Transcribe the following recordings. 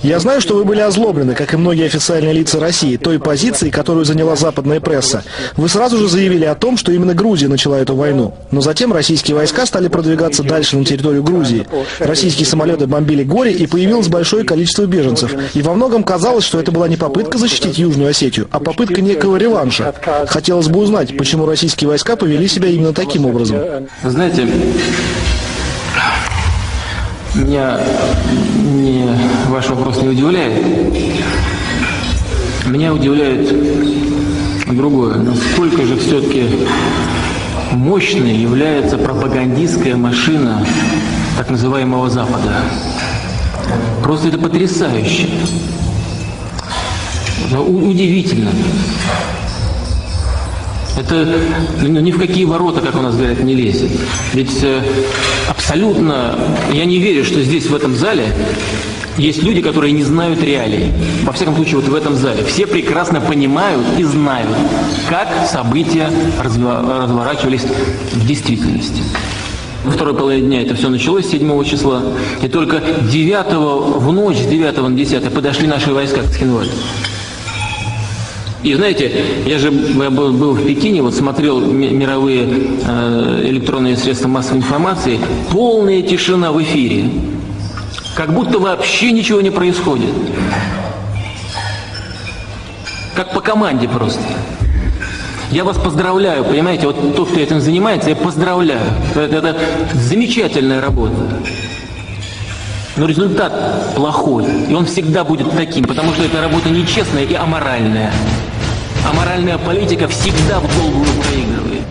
Я знаю, что вы были озлоблены, как и многие официальные лица России, той позицией, которую заняла западная пресса. Вы сразу же заявили о том, что именно Грузия начала эту войну. Но затем российские войска стали продвигаться дальше на территорию Грузии. Российские самолеты бомбили Гори, и появилось большое количество беженцев. И во многом казалось, что это была не попытка защитить Южную Осетию, а попытка некого реванша. Хотелось бы узнать, почему российские войска повели себя именно таким образом. Знаете, меня ваш вопрос не удивляет. Меня удивляет другое. Насколько же все-таки мощной является пропагандистская машина так называемого Запада. Просто это потрясающе. Это удивительно. Это ни в какие ворота, как у нас говорят, не лезет. Ведь абсолютно, я не верю, что здесь, в этом зале, есть люди, которые не знают реалий. Во всяком случае, вот в этом зале. Все прекрасно понимают и знают, как события разворачивались в действительности. Во второй половине дня это все началось, 7 числа. И только 9 в ночь, с 9 на 10 подошли наши войска к Цхинвалю. И знаете, я был в Пекине, вот смотрел мировые электронные средства массовой информации, полная тишина в эфире. Как будто вообще ничего не происходит. Как по команде просто. Я вас поздравляю, понимаете, вот тот, кто этим занимается, я поздравляю. Это замечательная работа. Но результат плохой, и он всегда будет таким, потому что эта работа нечестная и аморальная. Аморальная политика всегда в долгую проигрывает.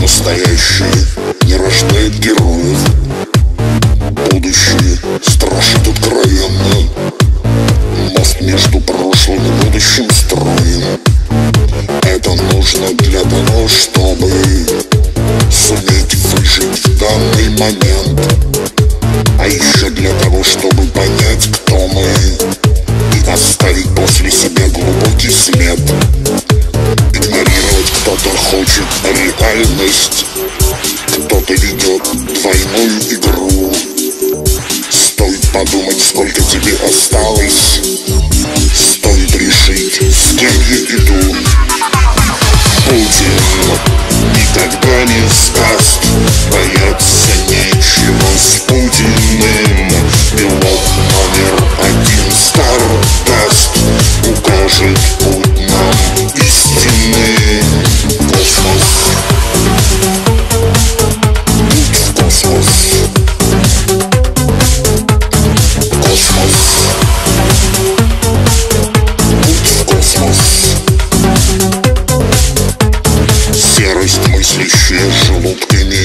Настоящее не рождает героев. Будущее страшит откровенно. Мост между прошлым и будущим строим. Это нужно для того, чтобы суметь выжить в данный момент. А еще для того, чтобы понять, кто мы, и оставить после себя глубокий след. Игнорировать кто-то хочет реальность, кто-то ведет двойную игру. Стоит подумать, сколько тебе осталось, стоит решить, с кем я иду. Путин никогда не сдаст, бояться нечего с Путиным. Пилот №1 Стардаст укажет путь нам истины. Космос, путь в космос. Космос, путь в космос. Серость, мыслящая желудками,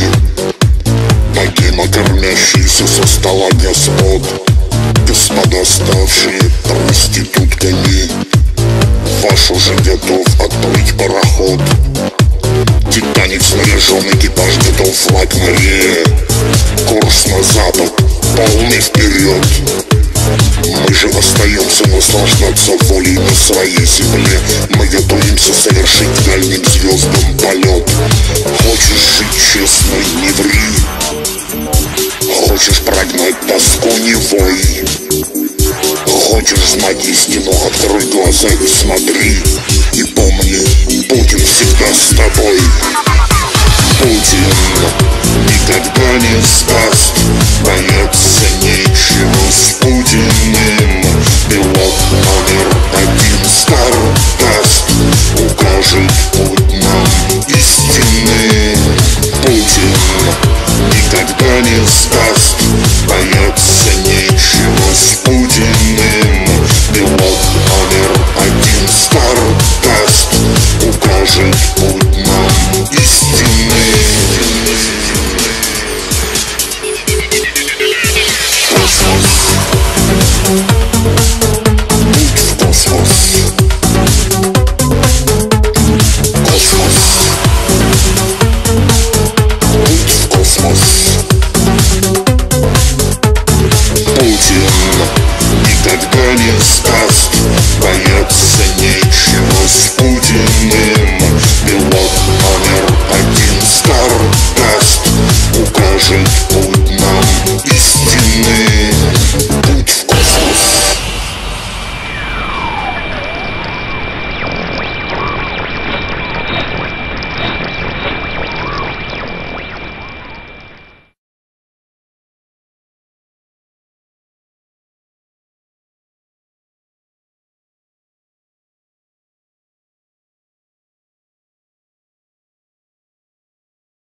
богема, кормящаяся со стола господ, господа, ставшие проститутками. Ваш уже готов отплыть пароход. Титаник снаряжен, экипаж готов, флаг на рее. Курс на запад, полный вперед. Мы Мы же остаемся наслаждаться волей на своей земле. Мы готовимся совершить дальним звездам полет. Хочешь жить честно, не ври. Хочешь прогнать тоску, не вой. Хочешь знать истину, открой глаза и смотри. И помни, Путин всегда с тобой. Путин никогда не сдаст, бояться нечего с Путиным. Пилот номер один Стардаст укажет путь нам истины. Путин никогда не сдаст.